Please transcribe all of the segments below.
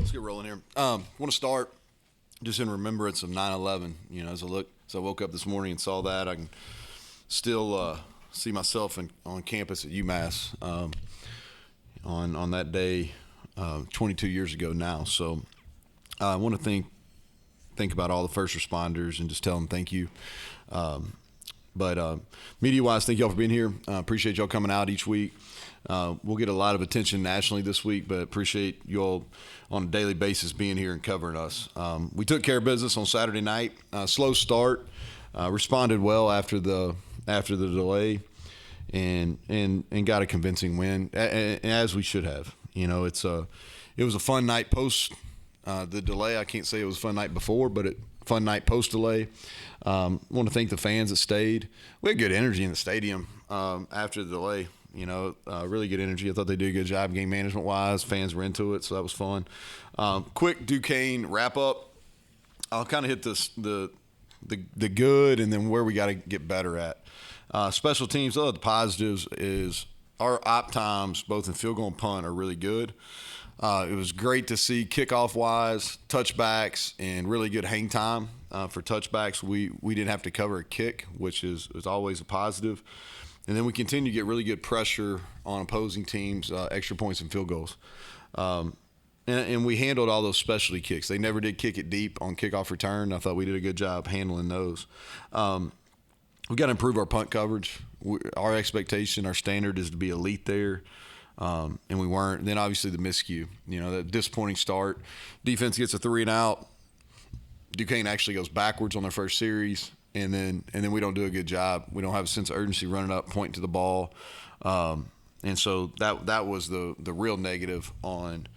Let's get rolling here. Want to start just in remembrance of 9/11. You know, as I woke up this morning and saw that, I can still see myself on campus at UMass on that day 22 years ago now. So I want to think about all the first responders and just tell them thank you. But media-wise, thank y'all for being here. Appreciate y'all coming out each week. We'll get a lot of attention nationally this week, but appreciate you all on a daily basis being here and covering us. We took care of business on Saturday night. Slow start, responded well after the delay, and got a convincing win, as we should have. You know, it was a fun night post the delay. I can't say it was a fun night before, but fun night post delay. Want to thank the fans that stayed. We had good energy in the stadium after the delay. You know, really good energy. I thought they did a good job game management-wise. Fans were into it, so that was fun. Quick Duquesne wrap-up. I'll kind of hit the good and then where we got to get better at. Special teams, the positives is our op times, both in field goal and punt, are really good. It was great to see kickoff-wise, touchbacks, and really good hang time. For touchbacks, we didn't have to cover a kick, which is always a positive. And then we continue to get really good pressure on opposing teams, extra points and field goals. And we handled all those specialty kicks. They never did kick it deep on kickoff return. I thought we did a good job handling those. We got to improve our punt coverage. Our expectation, our standard is to be elite there, and we weren't. Then obviously the miscue, you know, that disappointing start. Defense gets a 3-and-out. Duquesne actually goes backwards on their first series. And then we don't do a good job. We don't have a sense of urgency running up, pointing to the ball, and so that was the real negative on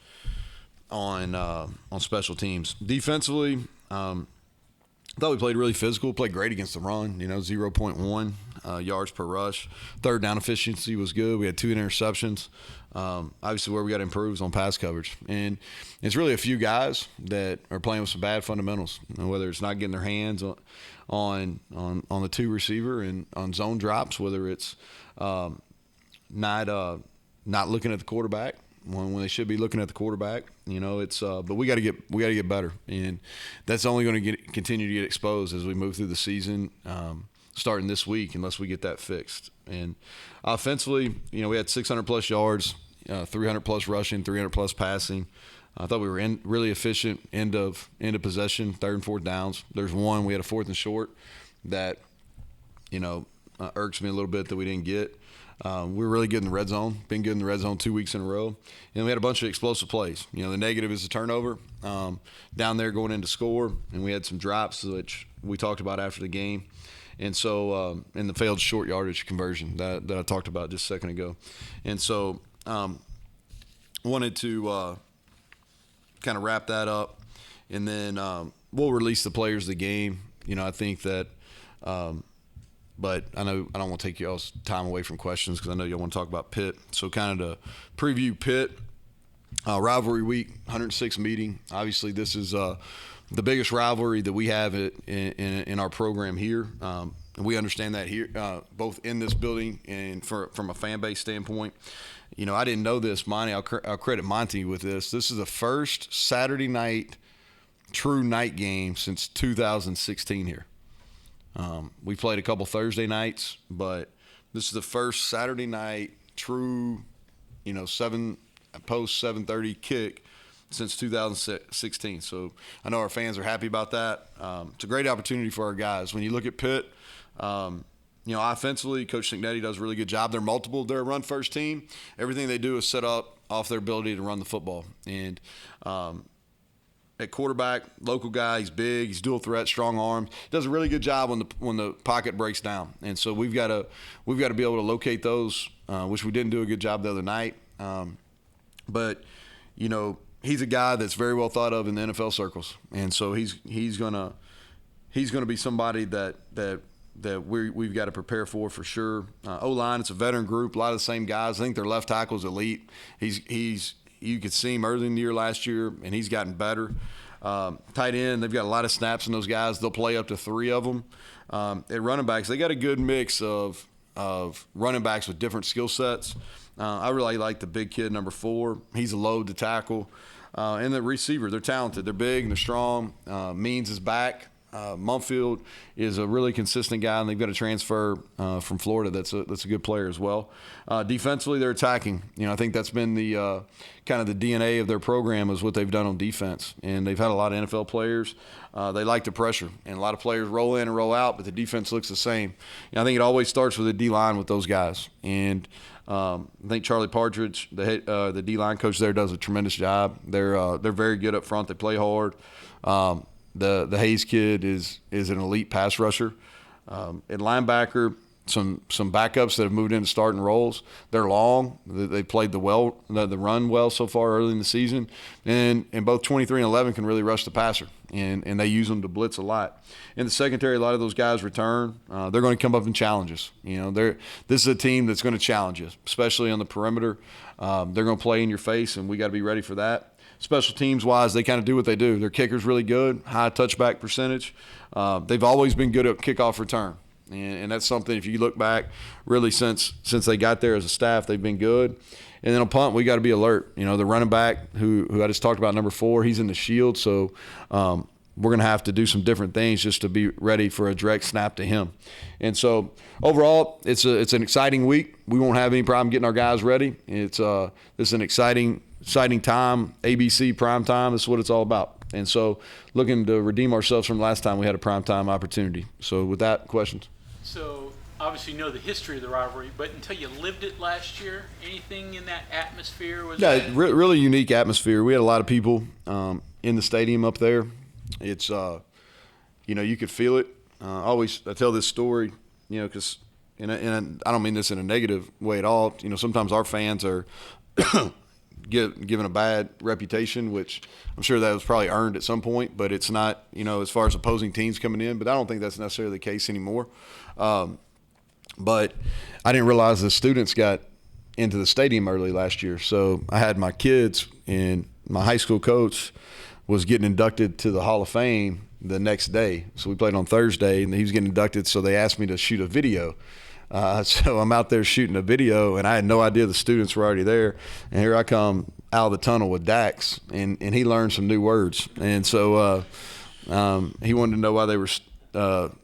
special teams. Defensively, I thought we played really physical. Played great against the run. You know, 0.1 yards per rush. Third down efficiency was good. We had 2 interceptions. Obviously, where we got to improve is on pass coverage, and it's really a few guys that are playing with some bad fundamentals. You know, whether it's not getting their hands on the 2 receiver and on zone drops, whether it's not looking at the quarterback when they should be looking at the quarterback. You know, it's but we got to get better, and that's only going to continue to get exposed as we move through the season, starting this week, unless we get that fixed. And offensively, you know, we had 600+ yards, 300+ rushing, 300+ passing. I thought we were really efficient end of possession, 3rd and 4th downs. There's one, we had a 4th and short that, you know, irks me a little bit that we didn't get. We were really good in the red zone, been good in the red zone 2 weeks in a row. And we had a bunch of explosive plays. You know, the negative is the turnover down there going in to score, and we had some drops, which we talked about after the game. And so, and the failed short yardage conversion that I talked about just a second ago. And so, wanted to kind of wrap that up, and then we'll release the players of the game. You know, I think that, but I know I don't want to take y'all's time away from questions because I know y'all want to talk about Pitt. So kind of to preview Pitt, rivalry week, 106 meeting. Obviously, this is the biggest rivalry that we have in our program here. And we understand that here, both in this building and from a fan base standpoint. You know, I didn't know this, Monty. I'll credit Monty with this. This is the first Saturday night true night game since 2016 here. We played a couple Thursday nights, but this is the first Saturday night true, you know, post 7:30 kick since 2016. So I know our fans are happy about that. It's a great opportunity for our guys. When you look at Pitt, you know, offensively, Coach Signetti does a really good job. They're multiple. They're a run-first team. Everything they do is set up off their ability to run the football. And at quarterback, local guy, he's big, he's dual threat, strong arms. Does a really good job when the pocket breaks down. And so we've got to be able to locate those, which we didn't do a good job the other night. But you know, he's a guy that's very well thought of in the NFL circles, and so he's gonna be somebody that we've got to prepare for sure. O-line, it's a veteran group, a lot of the same guys. I think their left tackle's elite. You could see him early in the year last year, and he's gotten better. Tight end, they've got a lot of snaps in those guys. They'll play up to 3 of them. At running backs, they got a good mix of running backs with different skill sets. I really like the big kid, number 4. He's a load to tackle. And the receiver, they're talented. They're big and they're strong. Means is back. Mumfield is a really consistent guy, and they've got a transfer from Florida that's a good player as well. Defensively, they're attacking. I think that's been the kind of the DNA of their program is what they've done on defense. And they've had a lot of NFL players. They like the pressure, and a lot of players roll in and roll out, but the defense looks the same. I think it always starts with the D-line with those guys. And I think Charlie Partridge, the D-line coach there, does a tremendous job. They're very good up front. They play hard. The Hayes kid is an elite pass rusher. At linebacker, some backups that have moved into starting roles. They're long. They played the run well so far early in the season, and both 23 and 11 can really rush the passer, and they use them to blitz a lot. In the secondary, a lot of those guys return. They're going to come up in challenges. This is a team that's going to challenge you, especially on the perimeter. They're going to play in your face, and we got to be ready for that. Special teams-wise, they kind of do what they do. Their kicker's really good, high touchback percentage. They've always been good at kickoff return, and that's something, if you look back, really since they got there as a staff, they've been good. And then on punt, we got to be alert. The running back who I just talked about, number 4, he's in the shield, so we're going to have to do some different things just to be ready for a direct snap to him. And so overall, it's an exciting week. We won't have any problem getting our guys ready. It's an exciting time, ABC prime time. That's what it's all about. And so looking to redeem ourselves from last time we had a prime time opportunity. So with that, questions? So obviously you know the history of the rivalry, but until you lived it last year, anything in that atmosphere? Really unique atmosphere. We had a lot of people in the stadium up there. It's, you could feel it. I tell this story, because and I don't mean this in a negative way at all. Sometimes our fans are given a bad reputation, which I'm sure that was probably earned at some point, but it's not, as far as opposing teams coming in, but I don't think that's necessarily the case anymore. But I didn't realize the students got into the stadium early last year. So I had my kids, and my high school coach was getting inducted to the Hall of Fame the next day. So we played on Thursday, and he was getting inducted, so they asked me to shoot a video. So I'm out there shooting a video, and I had no idea the students were already there. And here I come out of the tunnel with Dax, and he learned some new words. And so he wanted to know why they were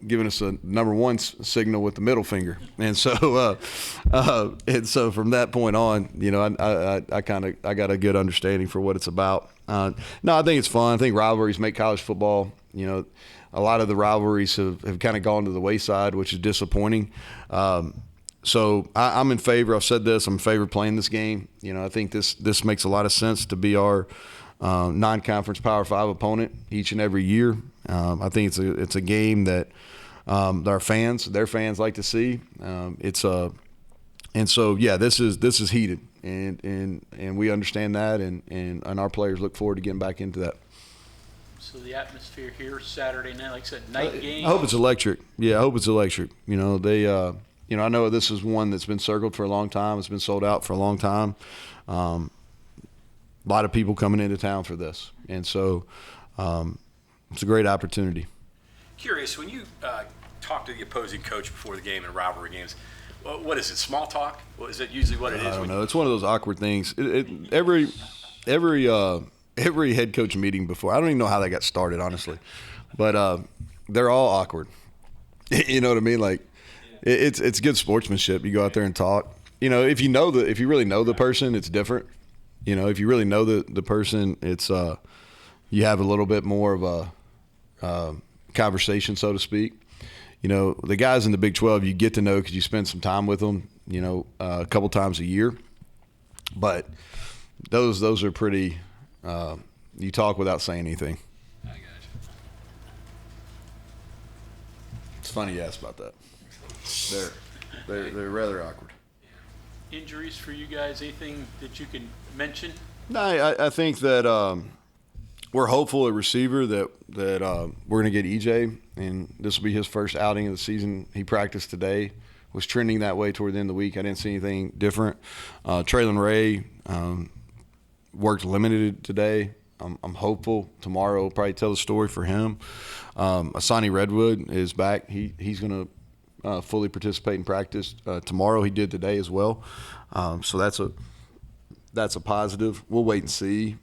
giving us a number 1 signal with the middle finger. And so from that point on, I got a good understanding for what it's about. No, I think it's fun. I think rivalries make college football, a lot of the rivalries have kind of gone to the wayside, which is disappointing. So I'm in favor. I've said this. I'm in favor of playing this game. I think this makes a lot of sense to be our non-conference Power 5 opponent each and every year. I think it's a game that their fans like to see. And so this is heated, and we understand that, and our players look forward to getting back into that. So the atmosphere here Saturday night, like I said, night game. I hope it's electric. Yeah, I hope it's electric. I know this is one that's been circled for a long time. It's been sold out for a long time. A lot of people coming into town for this, and so it's a great opportunity. Curious, when you talk to the opposing coach before the game in rivalry games, what is it? Small talk? Is it usually what it is? I don't know. It's one of those awkward things. Every head coach meeting before, I don't even know how that got started, honestly, but they're all awkward. You know what I mean? Like, it's good sportsmanship. You go out there and talk. If you really know the person, it's different. If you really know the person, it's you have a little bit more of a conversation, so to speak. The guys in the Big 12, you get to know because you spend some time with them, a couple times a year. But those are pretty. You talk without saying anything. I got you. It's funny you asked about that. They're rather awkward. Injuries for you guys? Anything that you can mention? No, I think that we're hopeful at receiver that we're going to get EJ, and this will be his first outing of the season. He practiced today, was trending that way toward the end of the week. I didn't see anything different. Traylon Ray worked limited today. I'm hopeful tomorrow will probably tell the story for him. Asani Redwood is back. He's going to fully participate in practice tomorrow. He did today as well. So that's a positive. We'll wait and see.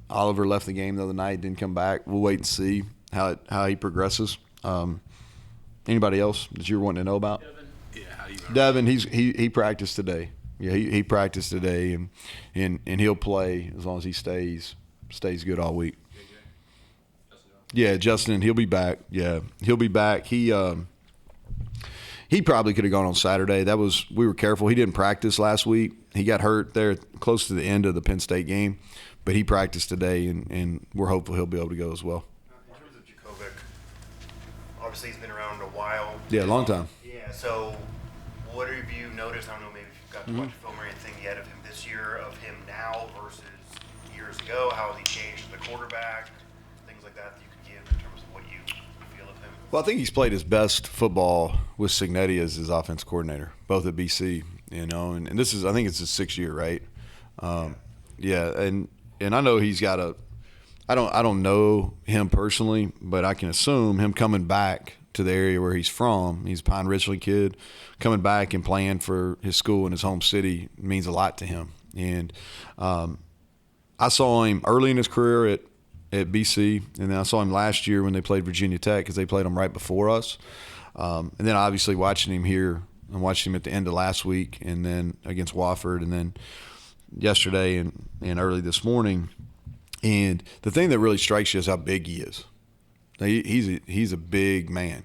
Oliver left the game the other night, didn't come back. We'll wait and see how he progresses. Anybody else that you're wanting to know about? Devin, he practiced today. Yeah, he practiced today, and he'll play as long as he stays good all week. Yeah, Justin, he'll be back. Yeah, he'll be back. He probably could have gone on Saturday. We were careful. He didn't practice last week. He got hurt there close to the end of the Penn State game, but he practiced today, and we're hopeful he'll be able to go as well. In terms of Jakovic, obviously he's been around a while. Yeah, a long time. Yeah, so what have you noticed? I don't know, maybe if you've got to watch film or anything yet of him this year, of him now versus years ago. How has he changed the quarterback? Things like that you could give in terms of what you feel of him. Well, I think he's played his best football with Cignetti as his offense coordinator, both at BC, and this is, I think it's his 6th year, right? Yeah, and I know he's got I don't know him personally, but I can assume him coming back to the area where he's from. He's a Pine Richland kid. Coming back and playing for his school in his home city means a lot to him. And I saw him early in his career at BC, and then I saw him last year when they played Virginia Tech because they played him right before us. And then obviously watching him here and watching him at the end of last week and then against Wofford and then yesterday and early this morning. And the thing that really strikes you is how big he is. He's a big man.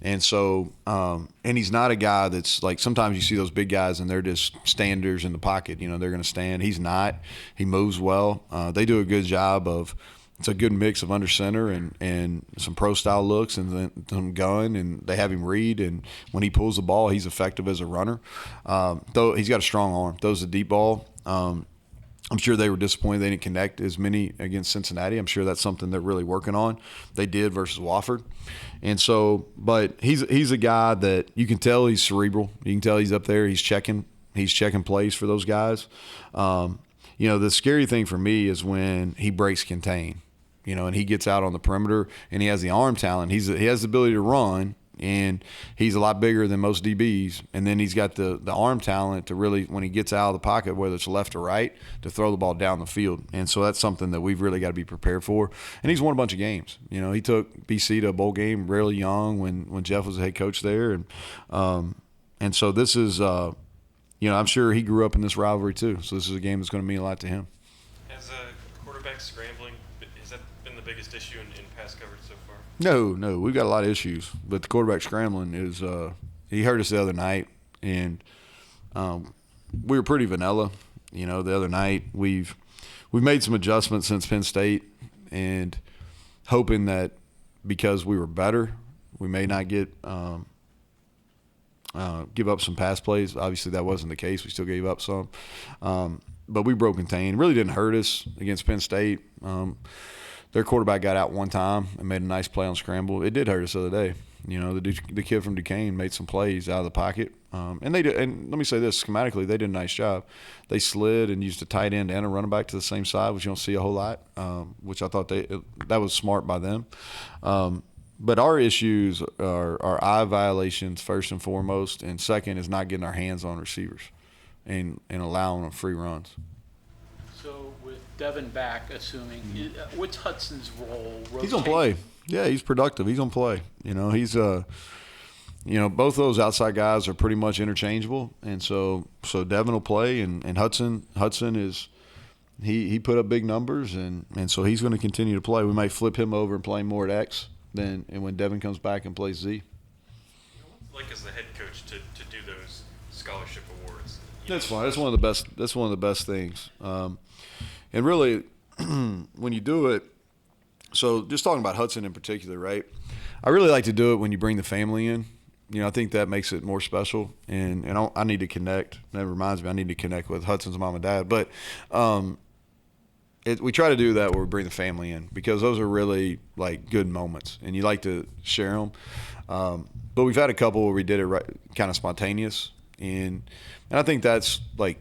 And so, and he's not a guy that's like, sometimes you see those big guys and they're just standers in the pocket. They're going to stand. He's not. He moves well. They do a good job of, it's a good mix of under center and some pro style looks and then some gun, and they have him read. And when he pulls the ball, he's effective as a runner. Though he's got a strong arm. Throws a deep ball. I'm sure they were disappointed they didn't connect as many against Cincinnati. I'm sure that's something they're really working on. They did versus Wofford. And so, but he's a guy that you can tell he's cerebral. You can tell he's up there. He's checking plays for those guys. The scary thing for me is when he breaks contain, and he gets out on the perimeter and he has the arm talent. He has the ability to run, and he's a lot bigger than most DBs. And then he's got the arm talent to really, when he gets out of the pocket, whether it's left or right, to throw the ball down the field. And so that's something that we've really got to be prepared for. And he's won a bunch of games. He took BC to a bowl game really young when Jeff was the head coach there. And so this is, I'm sure he grew up in this rivalry too. So this is a game that's going to mean a lot to him. Has quarterback scrambling, has that been the biggest issue in pass coverage so far? No, we've got a lot of issues, but the quarterback scrambling is he hurt us the other night, and we were pretty vanilla. The other night we've made some adjustments since Penn State, and hoping that because we were better, we may not give up some pass plays. Obviously, that wasn't the case. We still gave up some, but we broke contain. Really didn't hurt us against Penn State. Their quarterback got out one time and made a nice play on scramble. It did hurt us the other day. The kid from Duquesne made some plays out of the pocket. And they did. And let me say this, schematically, they did a nice job. They slid and used a tight end and a running back to the same side, which you don't see a whole lot, which I thought that was smart by them. But our issues are eye violations first and foremost, and second is not getting our hands on receivers and allowing them free runs. So with Devin back, assuming, what's Hudson's role? He's gonna play. Yeah, he's productive. He's gonna play. He's both those outside guys are pretty much interchangeable, and so Devin will play, and Hudson is he put up big numbers, and so he's going to continue to play. We might flip him over and play more at X, and when Devin comes back and plays Z. Like as the head coach to do those scholarship awards. That's fine. That's one of the best. That's one of the best things. And really, when you do it, so just talking about Hudson in particular, right? I really like to do it when you bring the family in. I think that makes it more special. And I need to connect. That reminds me, I need to connect with Hudson's mom and dad. But we try to do that where we bring the family in because those are really like good moments, and you like to share them. But we've had a couple where we did it kind of spontaneous, and I think that's like,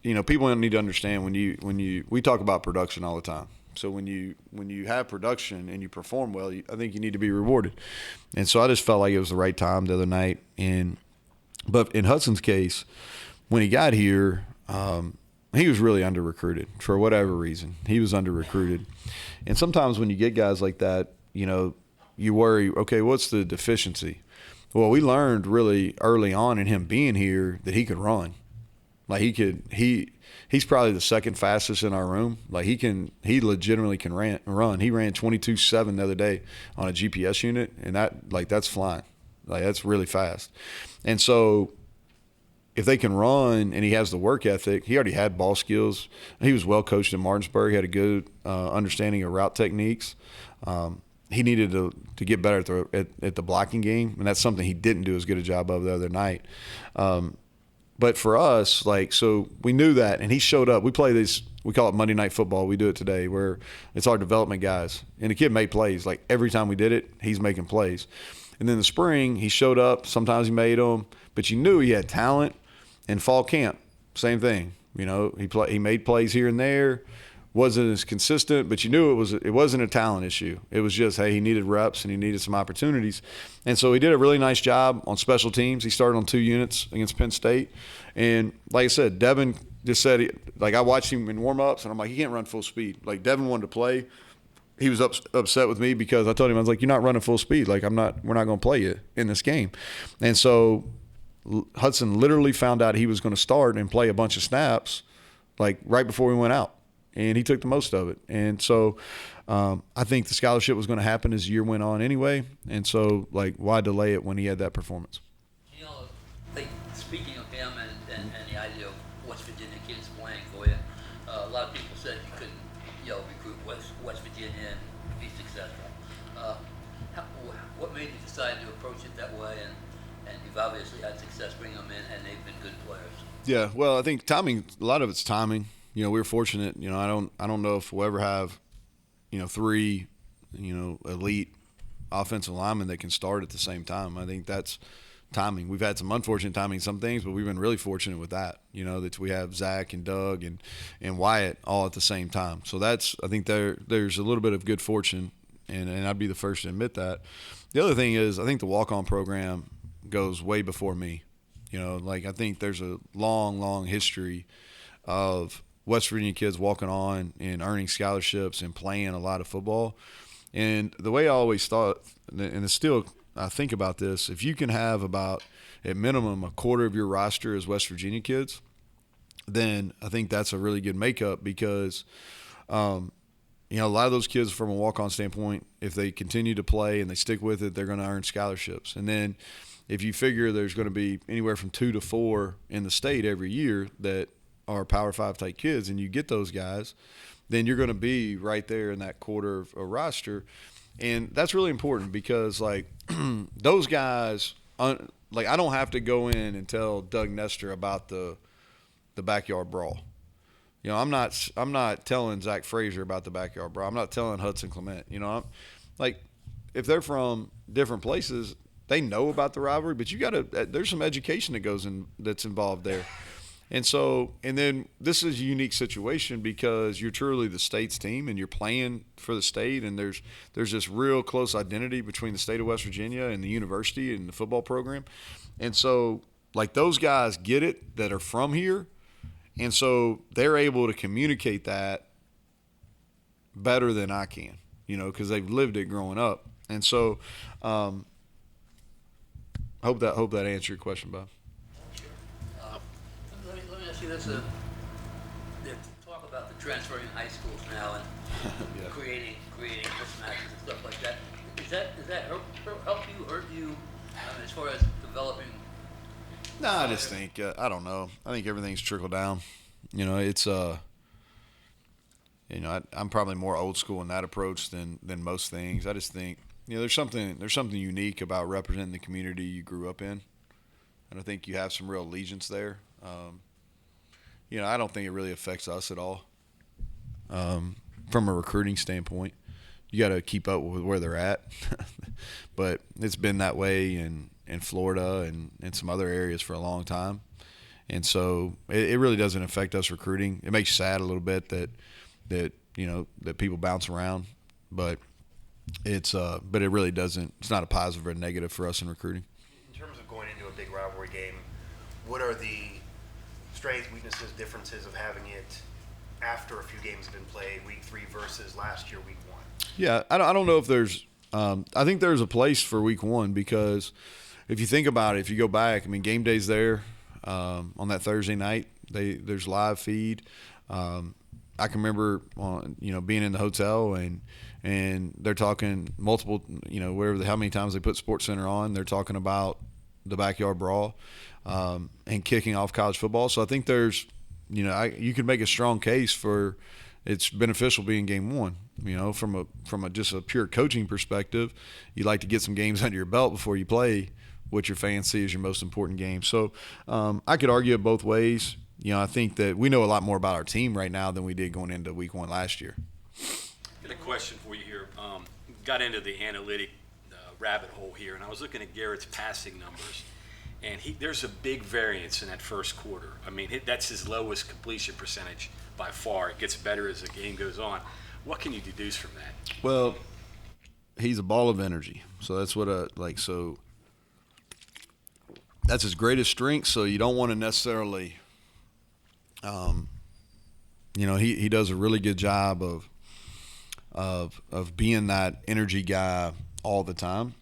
people need to understand when we talk about production all the time. So when you have production and you perform well, I think you need to be rewarded. And so I just felt like it was the right time the other night. But in Hudson's case, when he got here, he was really under recruited for whatever reason. He was under recruited, and sometimes when you get guys like that, you worry. Okay, what's the deficiency? Well, we learned really early on in him being here that he could run. Like he's probably the second fastest in our room. Like he legitimately can run. He ran 22.7 the other day on a GPS unit, and that's flying. Like that's really fast. And so if they can run and he has the work ethic, he already had ball skills. He was well coached in Martinsburg. He had a good understanding of route techniques. He needed to get better at the blocking game, and that's something he didn't do as good a job of the other night. But for us, so we knew that, and he showed up. We play this, we call it Monday Night Football. We do it today, where it's our development guys. And the kid made plays. Like every time we did it, he's making plays. And then in the spring, he showed up. Sometimes he made them, but you knew he had talent. In fall camp, same thing. He made plays here and there. Wasn't as consistent, but you knew it wasn't a talent issue. It was just, hey, he needed reps and he needed some opportunities. And so he did a really nice job on special teams. He started on 2 units against Penn State. And like I said, Devin just said, I watched him in warm-ups, and I'm like, he can't run full speed. Like, Devin wanted to play. He was upset with me because I told him, I was like, you're not running full speed. Like, we're not going to play you in this game. And so Hudson literally found out he was going to start and play a bunch of snaps, like right before we went out. And he took the most of it. And so I think the scholarship was going to happen as the year went on anyway. And so, why delay it when he had that performance? Speaking of him and the idea of West Virginia kids playing for you, a lot of people said you couldn't, recruit West Virginia and be successful. What made you decide to approach it that way? And you've obviously had success bringing them in, and they've been good players. Yeah, well, I think timing. A lot of it's timing. We were fortunate. I don't know if we'll ever have, 3, elite offensive linemen that can start at the same time. I think that's timing. We've had some unfortunate timing in some things, but we've been really fortunate with that. That we have Zach and Doug and Wyatt all at the same time. So I think there's a little bit of good fortune, and I'd be the first to admit that. The other thing is, I think the walk-on program goes way before me. I think there's a long, long history of West Virginia kids walking on and earning scholarships and playing a lot of football. And the way I always thought, and it's still, I think about this, if you can have about, at minimum, a quarter of your roster as West Virginia kids, then I think that's a really good makeup because, a lot of those kids from a walk-on standpoint, if they continue to play and they stick with it, they're going to earn scholarships. And then if you figure there's going to be anywhere from 2 to 4 in the state every year that are Power 5 type kids, and you get those guys, then you're going to be right there in that quarter of a roster. And that's really important because, those guys, I don't have to go in and tell Doug Nestor about the backyard brawl. I'm not telling Zach Frazier about the backyard brawl. I'm not telling Hudson Clement. If they're from different places, they know about the rivalry, but there's some education that goes in that's involved there. And then this is a unique situation because you're truly the state's team and you're playing for the state, and there's this real close identity between the state of West Virginia and the university and the football program. And so, those guys get it that are from here, and so they're able to communicate that better than I can, because they've lived it growing up. And so hope that answered your question, Bob. Let me ask you this. Talk about the transferring high schools now and Yeah. creating mismatches and stuff like that. Does that hurt you as far as developing? No, I just think I don't know. I think everything's trickled down. It's I'm probably more old school in that approach than most things. I just think there's something unique about representing the community you grew up in, and I think you have some real allegiance there. I don't think it really affects us at all. From a recruiting standpoint, you got to keep up with where they're at, but it's been that way in Florida and some other areas for a long time. And so it really doesn't affect us recruiting. It makes you sad a little bit that people bounce around, but it really doesn't. It's not a positive or a negative for us in recruiting. In terms of going into a big rivalry game, what are the strengths, weaknesses, differences of having it after a few games have been played, week 3 versus last year, week 1? Yeah, I don't know if there's I think there's a place for week 1 because if you think about it, if you go back, I mean, game day's there on that Thursday night. There's live feed. I can remember, being in the hotel and they're talking multiple, how many times they put SportsCenter on. They're talking about the backyard brawl and kicking off college football. So I think there's, you could make a strong case for it's beneficial being game 1. From a just a pure coaching perspective, you like to get some games under your belt before you play what your fans see as your most important game. So I could argue it both ways. I think that we know a lot more about our team right now than we did going into week 1 last year. I got a question for you here. Got into the analytic rabbit hole here, and I was looking at Garrett's passing numbers, and there's a big variance in that first quarter. I mean, that's his lowest completion percentage by far. It gets better as the game goes on. What can you deduce from that? Well, he's a ball of energy. So that's what so that's his greatest strength. So you don't want to necessarily he does a really good job of being that energy guy all the time.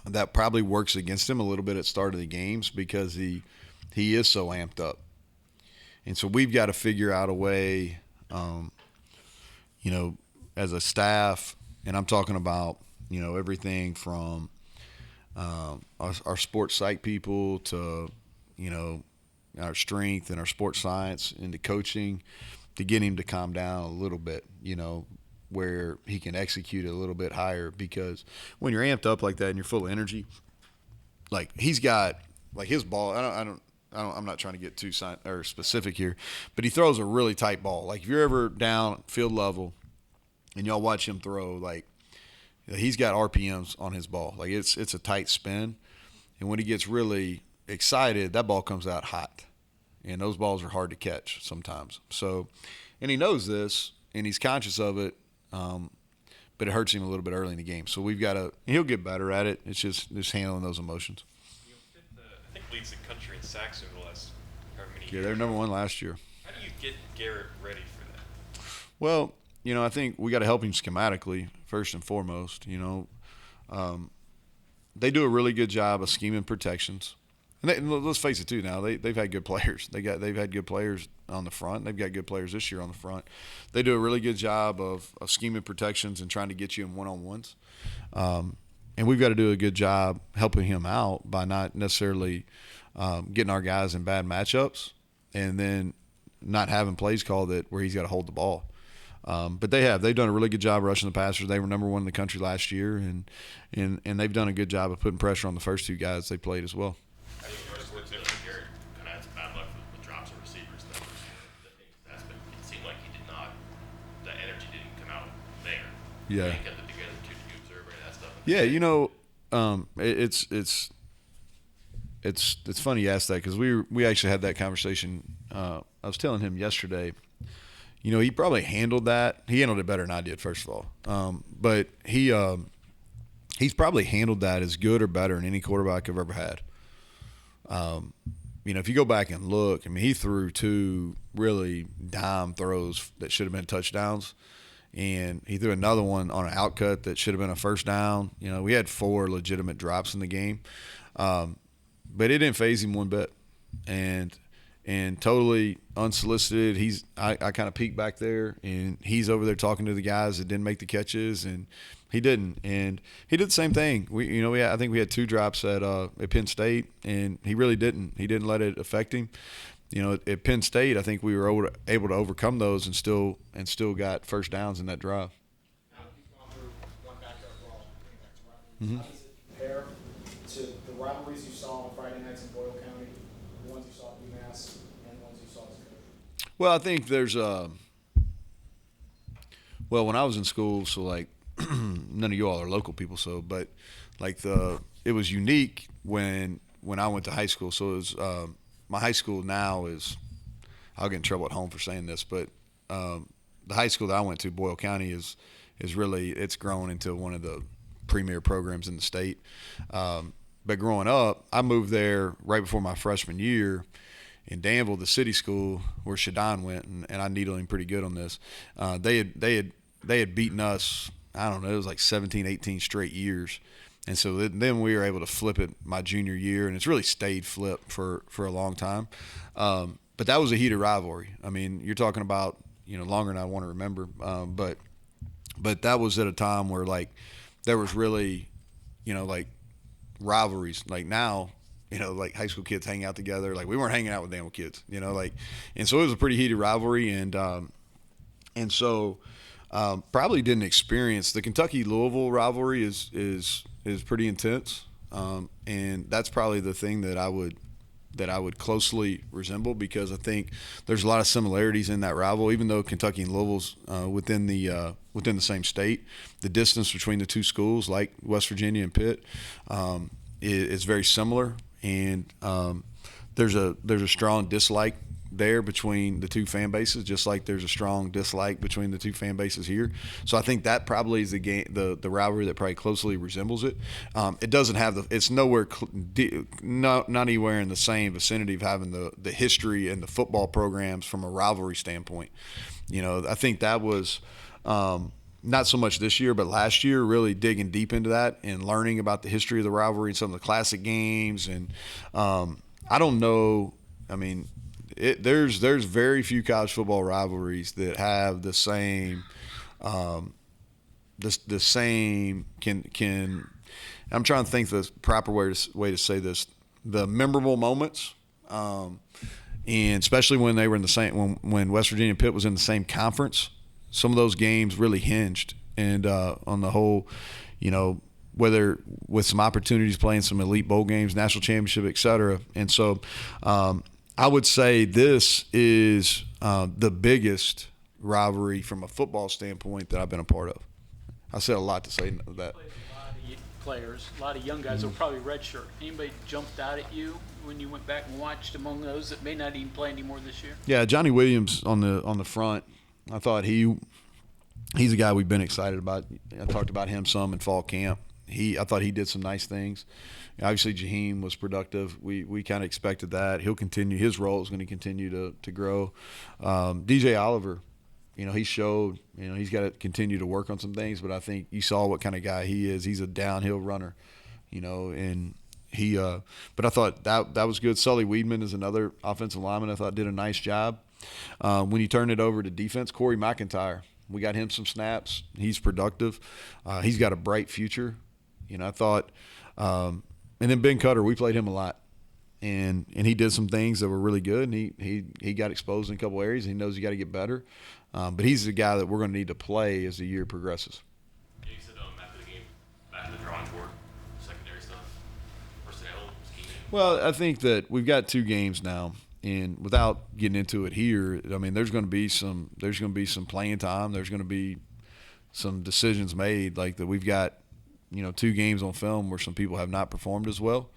That probably works against him a little bit at the start of the games because he is so amped up. And so we've got to figure out a way, as a staff, and I'm talking about, everything from our sports psych people to, our strength and our sports science into coaching to get him to calm down a little bit, where he can execute it a little bit higher. Because when you're amped up like that and you're full of energy, like he's got like his ball, I'm not trying to get too specific here, but he throws a really tight ball. Like if you're ever down field level and y'all watch him throw, like he's got RPMs on his ball. Like it's a tight spin. And when he gets really excited, that ball comes out hot. And those balls are hard to catch sometimes. So, and he knows this and he's conscious of it. But it hurts him a little bit early in the game. So we've got to – he'll get better at it. It's just handling those emotions. I think leads the country in sacks over the last however many years. Yeah, they were number 1 last year. How do you get Garrett ready for that? Well, I think we got to help him schematically first and foremost. They do a really good job of scheming protections. And let's face it too. Now they've had good players. They've had good players on the front. They've got good players this year on the front. They do a really good job of scheming protections and trying to get you in one-on-ones. And we've got to do a good job helping him out by not necessarily getting our guys in bad matchups and then not having plays called where he's got to hold the ball. But they've done a really good job rushing the passers. They were number 1 in the country last year, and they've done a good job of putting pressure on the first 2 guys they played as well. I think the first word Garrett kind of had some bad luck with drops of receivers. It seemed like he did not. The energy didn't come out there. Yeah. He kept it together. Do you observe any of that stuff? Yeah, it's funny you asked that because we actually had that conversation. I was telling him yesterday. He probably handled that. He handled it better than I did, first of all. But he's probably handled that as good or better than any quarterback I've ever had. If you go back and look, I mean, he threw 2 really dime throws that should have been touchdowns, and he threw another one on an outcut that should have been a first down. We had 4 legitimate drops in the game, but it didn't faze him one bit, and totally unsolicited. I kind of peeked back there, and he's over there talking to the guys that didn't make the catches, and he didn't. And he did the same thing. I think we had 2 drops at Penn State, and he really didn't. He didn't let it affect him. At Penn State, I think we were able to overcome those and still got first downs in that drive. Now that you've gone through one backyard brawl, Mm-hmm. how does it compare to the rivalries you saw on Friday nights in Boyle County, the ones you saw at UMass, and the ones you saw as a coach? Well, I think there's when I was in school, so like none of you all are local people, but like it was unique when I went to high school. So it was my high school now is, I'll get in trouble at home for saying this, but the high school that I went to, Boyle County, is really, it's grown into one of the premier programs in the state. But growing up, I moved there right before my freshman year, in Danville, the city school where Shadon went, and I needled him pretty good on this. They had beaten us. I don't know. It was like 17, 18 straight years. And so then we were able to flip it my junior year, and it's really stayed flipped for a long time. But that was a heated rivalry. I mean, you're talking about, longer than I want to remember. But that was at a time where, like, there was really, like, rivalries. Like now, like high school kids hang out together. Like we weren't hanging out with Danville kids, and so it was a pretty heated rivalry. And so probably didn't experience the Kentucky-Louisville rivalry is pretty intense. And that's probably the thing that I would closely resemble, because I think there's a lot of similarities in that rival. Even though Kentucky and Louisville's within the same state, the distance between the two schools, like West Virginia and Pitt, is very similar. And there's a strong dislike there between the two fan bases, just like there's a strong dislike between the two fan bases here. So I think that probably is the rivalry that probably closely resembles it. It doesn't have it's nowhere, not anywhere in the same vicinity of having the history and the football programs from a rivalry standpoint. I think that was not so much this year, but last year, really digging deep into that and learning about the history of the rivalry and some of the classic games. And I don't know. I mean, there's very few college football rivalries that have the same the same can I'm trying to think the proper way to say this, the memorable moments, and especially when they were in the same when West Virginia and Pitt was in the same conference. Some of those games really hinged and on the whole, whether with some opportunities playing some elite bowl games, national championship, et cetera. And so I would say this is the biggest rivalry from a football standpoint that I've been a part of. I said a lot to say that. Played a lot of players, a lot of young guys that were probably redshirt. Anybody jumped out at you when you went back and watched among those that may not even play anymore this year? Yeah, Johnny Williams on the front. I thought he's a guy we've been excited about. I talked about him some in fall camp. I thought he did some nice things. Obviously, Jaheim was productive. We kind of expected that. He'll continue. His role is going to continue to grow. DJ Oliver, he showed, he's got to continue to work on some things, but I think you saw what kind of guy he is. He's a downhill runner, and he but I thought that was good. Sully Weedman is another offensive lineman I thought did a nice job. When you turn it over to defense, Corey McIntyre, we got him some snaps. He's productive. He's got a bright future. I thought and then Ben Cutter, we played him a lot. And he did some things that were really good, and he got exposed in a couple areas. He knows he got to get better. But he's the guy that we're going to need to play as the year progresses. Yeah, you said after the game, back to the drawing board, secondary stuff, personnel, scheming. Well, I think that we've got 2 games now. And without getting into it here, I mean, there's going to be some playing time. There's going to be some decisions made, like that. We've got 2 games on film where some people have not performed as well,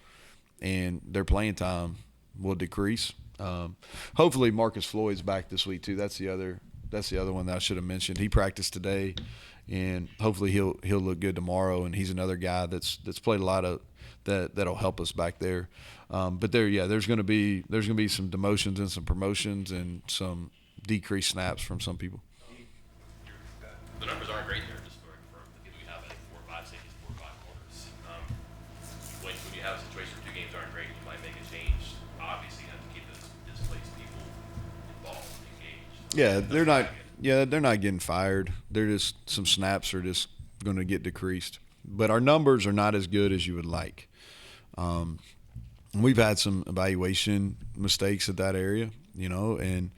and their playing time will decrease. Hopefully, Marcus Floyd's back this week too. That's the other one that I should have mentioned. He practiced today, and hopefully he'll look good tomorrow. And he's another guy that's played a lot of that'll help us back there. But there's going to be some demotions and some promotions and some decreased snaps from some people. The numbers aren't great there, just for the people we have, I think 4 or 5 safeties, 4 or 5 corners. When you have a situation where 2 games aren't great, you might make a change. Obviously, you have to keep those displaced people involved, engaged. Yeah, they're not getting fired. They're just, some snaps are just going to get decreased. But our numbers are not as good as you would like. We've had some evaluation mistakes at that area, and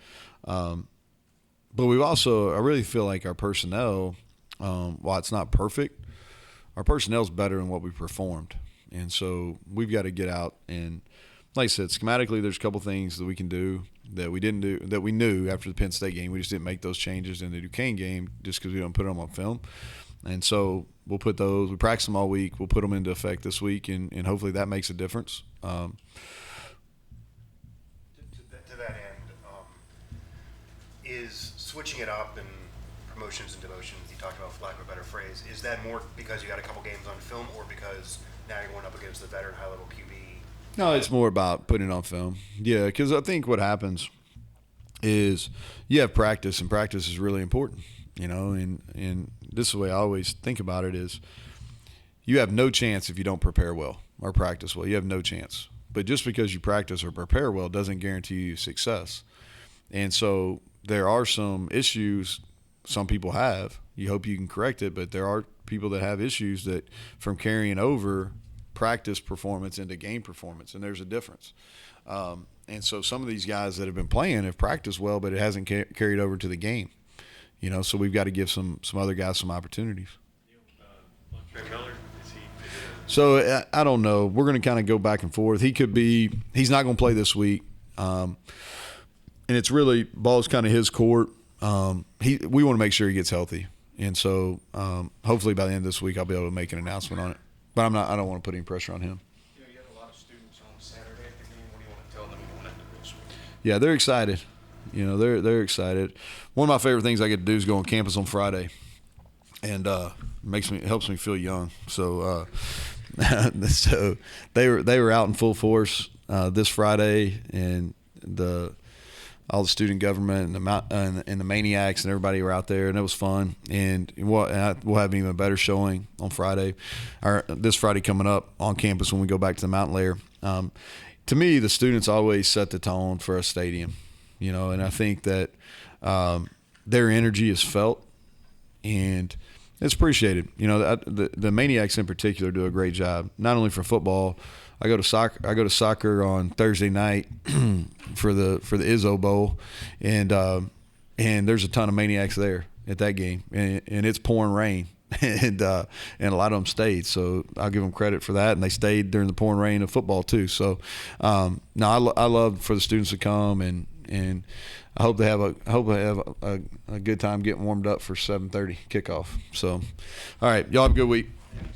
but we've also, I really feel like our personnel, while it's not perfect, our personnel's better than what we performed. And so we've got to get out and, like I said, schematically, there's a couple things that we can do that we didn't do, that we knew after the Penn State game. We just didn't make those changes in the Duquesne game just because we don't put them on film. And so we'll put those, we practice them all week. We'll put them into effect this week, and hopefully that makes a difference. To that end, is switching it up and promotions and demotions, you talked about, for lack of a better phrase, is that more because you got a couple games on film, or because now you're going up against the veteran high-level QB? No, it's more about putting it on film. Yeah, because I think what happens is you have practice, and practice is really important, and this is the way I always think about it is you have no chance if you don't prepare well or practice well. You have no chance. But just because you practice or prepare well doesn't guarantee you success. And so there are some issues some people have. You hope you can correct it, but there are people that have issues that from carrying over practice performance into game performance, and there's a difference. And so some of these guys that have been playing have practiced well, but it hasn't carried over to the game. So we've got to give some other guys some opportunities. Trey Miller, is he? So I don't know. We're going to kind of go back and forth. He's not going to play this week. And it's really, ball's kind of his court. We want to make sure he gets healthy. And so hopefully by the end of this week I'll be able to make an announcement on it. But I don't want to put any pressure on him. You had a lot of students on Saturday at the game. What do you want to tell them going into this week? Yeah, they're excited. They're excited. One of my favorite things I get to do is go on campus on Friday, and helps me feel young. So so they were out in full force this Friday, and all the student government and the maniacs and everybody were out there, and it was fun. And we'll have an even better showing on Friday, or this Friday coming up on campus when we go back to the mountain layer. To me, the students always set the tone for a stadium, and I think that their energy is felt and it's appreciated. The maniacs in particular do a great job, not only for football. I go to soccer on Thursday night for the Izzo Bowl, and there's a ton of maniacs there at that game, and it's pouring rain, and a lot of them stayed. So I'll give them credit for that, and they stayed during the pouring rain of football too. So I love for the students to come, and I hope they have a good time getting warmed up for 7:30 kickoff. So, all right, y'all have a good week.